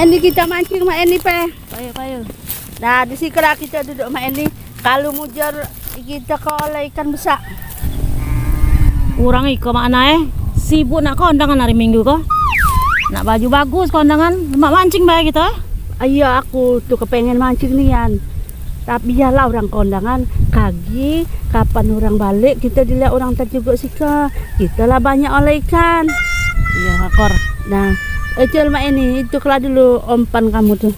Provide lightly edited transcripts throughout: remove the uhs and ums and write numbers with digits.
Ini kita mancing Mak Eni pe. Payo. Nah, di sini kita duduk Mak Eni. Kalau mujar kita oleh ikan besar. Kurang iko makna sibuk nak kondangan hari Minggu kok. Nak baju bagus kondangan, mak mancing baik kita. Iya, aku tuh kepengen mancing nian. Tapi ya lah orang kondangan kagi kapan orang balik kita dilihat orang tadi juga sika. Kita lah banyak oleh ikan. Iya, akor. Nah, Ecel Mak Eni, itu kelah dulu umpan kamu tuh.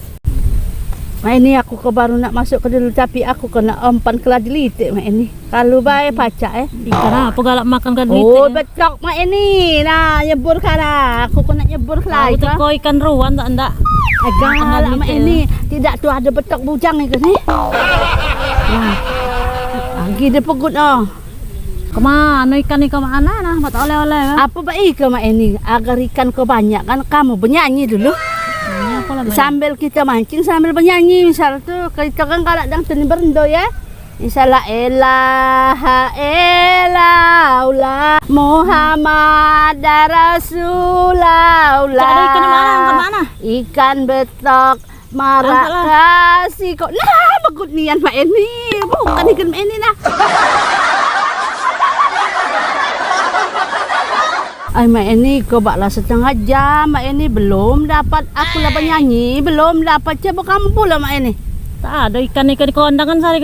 Mak Eni aku ke baru nak masuk ke dulu tapi aku kena umpan kelah dilitik Mak Eni. Kalau baik pacak Ikan apa galak makan kan Oh, betok Mak Eni. Nah, nyebur kana. Aku kena nyebur kelah. Aku teko ikan ruan tak ndak. Agak Mak Eni, tidak tuh ada betok bujang ikan ni. Nah. Lagi dia pegut Kemana ikan ni kemana nah? Mak tak oleh-oleh. Apa baik ke Mak Eni? Agar ikan kebanyak kan kamu bernyanyi dulu. Sambil kita mancing sambil bernyanyi misal tuh kita kan kadang teni berendo ya. Misalnya ilaha illallah Muhammad Rasulullah. Ada ikan mana? Ikan betok marak kasih kok. Nah, bagus nian Mak Eni. Bukan ikan Mak Eni nah. Ay Mak Eni kau baklah setengah jam Mak Eni belum dapat aku lah bernyanyi belum dapat coba kamu pula Mak Eni. Tak ada ikan-ikan di kondangan hari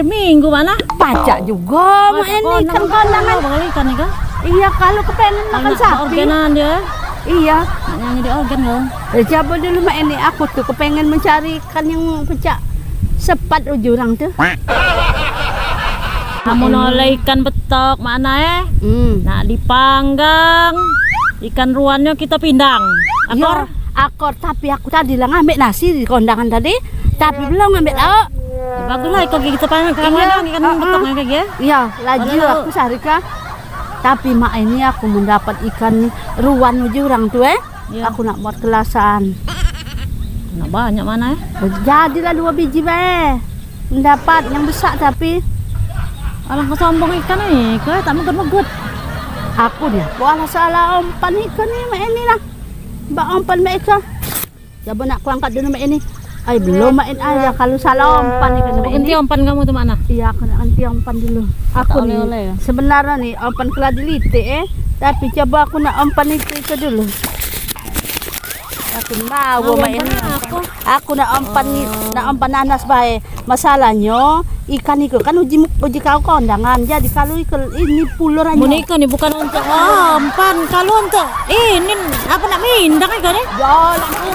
Minggu mana? Pacak juga Mak Eni ikan kondangan. Ikan ni kah? Iya kalau kepengen makan sapi. Organan dia. Iya. Nak nyanyi di organ kau. Coba dulu Mak Eni aku tuh kepengen mencari ikan yang pecah sepat jurang tuh. Kamu noleh ikan betok mana Nak dipanggang. Ikan ruannya kita pindang. Akor? Akor tapi aku tadi lah ngambil nasi di kondangan tadi. Tapi belum ngambil lauk. Ya, baguslah ikan kita panggang ikan betoknya kayak gitu. Iya, laju aku Sarika. Tapi Mak Eni aku mendapat ikan ruan jurang tuh Ya. Aku nak buat kelasan. Nak banyak mana Jadilah 2 biji mendapat yang besar tapi alah kesombong ikan ni, kau tak megut-megut. aku dia walah salah umpan ikan ni Mak Eni lah. Mbak umpan Mak Eka. Coba nak ku angkat dulu Mak Eni. Ay belum Mak Eni aja kalau salah umpan ikan Mak Eni. Nanti umpan kamu tu mana? Iya aku nak nanti umpan dulu. Aku nih oleh-oleh ya? sebenarnya nih umpan kelah dilitik tapi coba aku nak umpan itu dulu. Aku mau Mak Eni. Aku nak umpan nanas baik. Masalahnya ikan itu kan uji kau kondangan. Jadi kalau ikan ini pulur aja. Boneka ni bukan untuk umpan, kalau untuk ini apa nak pindang ikan ni?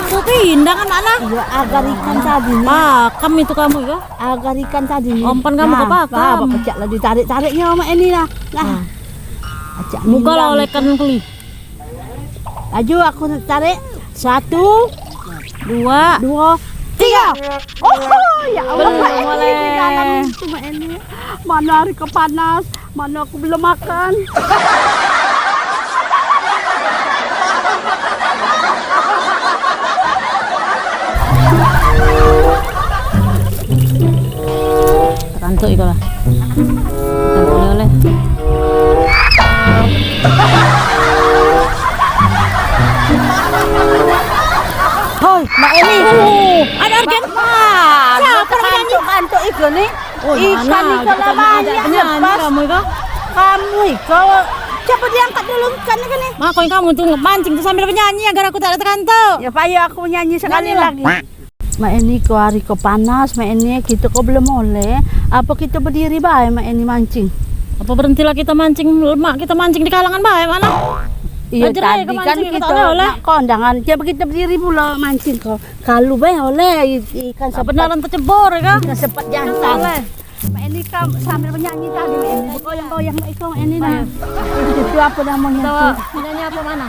Untuk pindang kan anak? Iya agar ikan tadi nih. Pakam itu kamu ya? Agar ikan tadi nih. Umpan kamu ke pakam? Pecak lah ditarik-tariknya Mak Eni lah. Nah. Acak Muka lah oleh ikan keli. Laju aku tarik. 1 2 3. Oh ya Allah Mak Eni di dalam itu Mak Eni. Mana hari kepanas, mana aku belum makan. Terantuk itu lah. Bukan oleh-oleh. Hoi, Mak Eni. Ada organ. Siapa ngantuk ikan nih? Ikan ikan lah banyak lepas. Kamu itu? Kamu itu. Coba diangkat dulu ikan nih. Makanya kamu tuh mancing tuh sambil bernyanyi agar aku tak terkantuk. Ya payah aku nyanyi sekali Nyanyi lah. lagi. Mak Eni kau hari kau panas, Mak Eni kita kau belum boleh. Apa kita berdiri baik Mak Eni mancing? Apa berhentilah kita mancing, mak kita mancing di kalangan baik mana? Iya Ajar tadi aja kan mancing, kita tak oleh. nak kondangan. Coba kita berdiri pula mancing kau. Kalau baik oleh ikan Tak benaran tercebur ya kan? Ikan sepat jantan. Oleh. Mak Eni kamu sambil menyanyi tadi ini. Goyang-goyang itu ini nah. Itu apa namanya? Tahu nyanyi apa mana?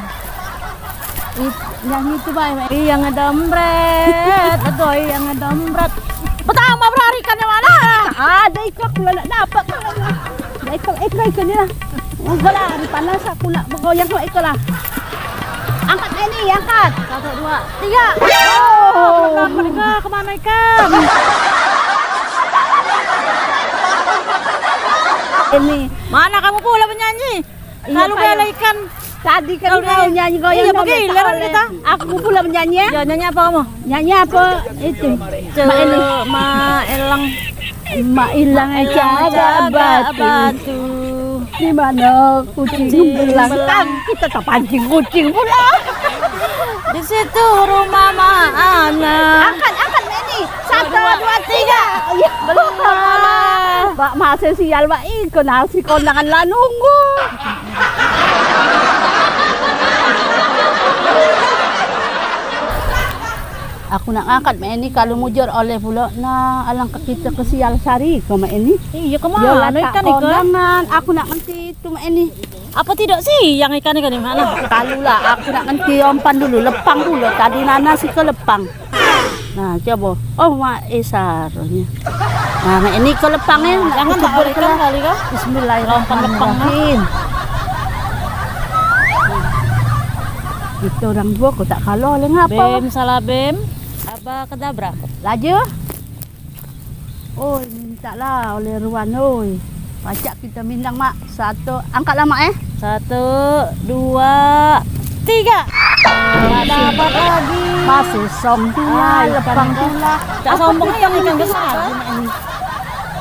Nyanyi itu baik. Yang ngedembret, aduh yang ngedembret. Pertama berlari kan yang mana? Ada ikut aku nak dapat. Ada ikut ni lah. Enggak lah, di panas aku nak bergoyang kau ikut lah. Angkat ini, angkat. 1, 2, 3. Oh, Mereka kemana ikan? ini. Mana kamu pula penyanyi? Iya, Kalau Pak, bela ikan. Tadi kan Kau kau nyanyi goyang. Iya, pergi, lihat kita. Aku pula menyanyi ya. Ya, nyanyi apa kamu? Nyanyi apa itu? Ma elang Mak hilang jaga batu. Di mana kucing belang? Kan kita tak pancing kucing pula. di situ rumah mana? Angkat ini. 1, 2, 3. Ya belum. Pak masih sial Pak ikut nasi kondangan lah nunggu. Aku nak angkat mak ini kalau mujur oleh pula nah alangkah kita ke sial sari ke mak ini. Iya Yo kemana letak ikan ikan? kondangan. Aku nak ngerti itu mak ini. Apa tidak sih yang ikan di mana? Kalau lah aku nak ngerti umpan dulu, lepang dulu. Tadi Nana sih ke lepang. Nah coba. Oh mak saronya. Nah mak ini ke lepangnya. Jangan tak boleh ikan kali kah? Bismillahirrahmanirrahim. Itu orang tua aku tak kalah oleh ngapa. Bem salah bem. Apa kedabrak? Laju. Oh, minta lah oleh Ruan oi. Pacak kita mindang mak. 1, angkatlah mak 1, 2, 3. Tak dapat lagi. Masih song lepang pula. Tak sombong yang ikan besar.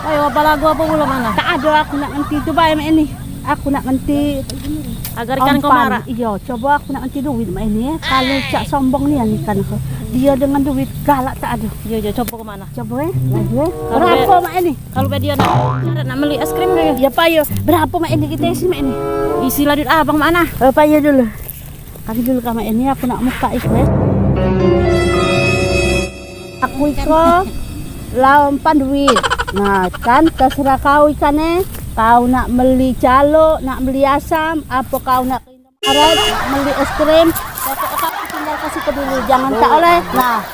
Ayo apa lagu apa pula mana? Tak ada aku nak ngerti tu baik mak ini. Aku nak ngerti Agar ikan kau umpan. marah. Iya, coba aku nak ngerti duit mak ini ya. Kalau cak sombong ni ikan aku. Dia dengan duit galak tak ada. Yo coba ke mana? Coba laju Kalau berapa mak ini? Kalau dia nak beli es krim deh. Ya payo. Berapa mak ini kita isi mak ini? Isi ladut abang mana? Payo dulu. Kaki dulu mak ini aku nak muka itu ya. Aku ikut lawan duit. Nah kan terserah kau ikannya. Kau nak beli calo, nak beli asam, apa kau nak ke Indomaret, beli es krim. Pokoknya kau tinggal kasih ke dulu, jangan tak oleh. Nah,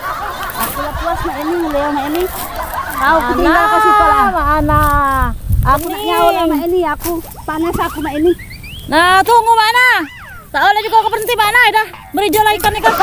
aku lah puas mak ini, Leo mak ini. Kau tinggal kasih pula. Mana? Aku nak nyawa lah mak ini, aku panas aku mak ini. Nah, tunggu mana? Tak oleh juga kau berhenti mana dah. Beri jual ikan ikan.